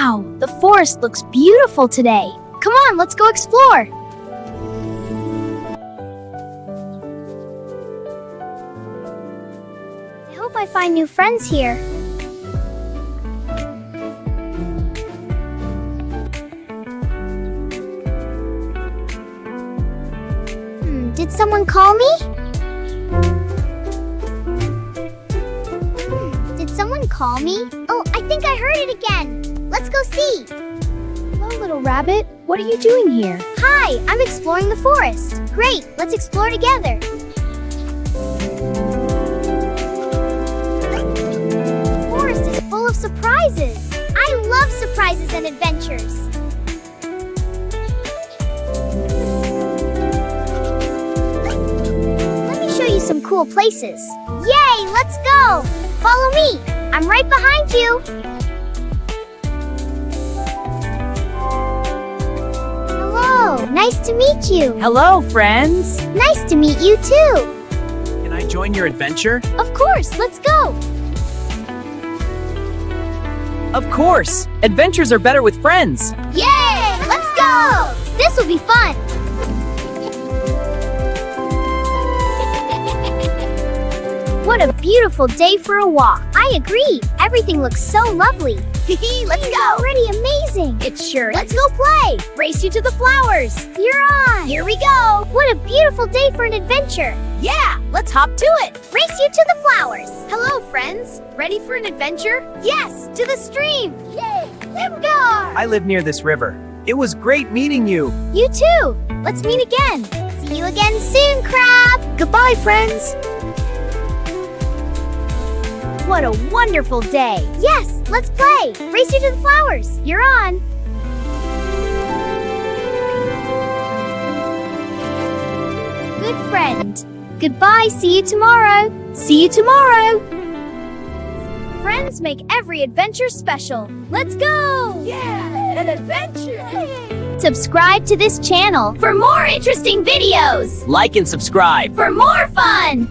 Wow, the forest looks beautiful today. Come on, let's go explore. I hope I find new friends here. Did someone call me? Did someone call me? Oh, I think I heard it again. Let's go see. Hello, little rabbit. What are you doing here? Hi, I'm exploring the forest. Great, let's explore together. The forest is full of surprises. I love surprises and adventures. Some cool places. Yay, let's go! Follow me. I'm right behind you. Hello, nice to meet you. Hello, friends. Nice to meet you too. Can I join your adventure? Of course, let's go. Of course. Adventures are better with friends. Yay, let's go! This will be fun. What a beautiful day for a walk. I agree. Everything looks so lovely. Let's go. It's already amazing. It sure is. Let's go play. Race you to the flowers. You're on. Here we go. What a beautiful day for an adventure. Yeah, let's hop to it. Race you to the flowers. Hello, friends. Ready for an adventure? Yes, to the stream. Yay, Limgar. I live near this river. It was great meeting you. You too. Let's meet again. See you again soon, Crab. Goodbye, friends. What a wonderful day. Yes, let's play. Race you to the flowers. You're on. Good friend. Goodbye, see you tomorrow. See you tomorrow. Friends make every adventure special. Let's go. Yeah, an adventure. Subscribe to this channel for more interesting videos. Like and subscribe. For more fun.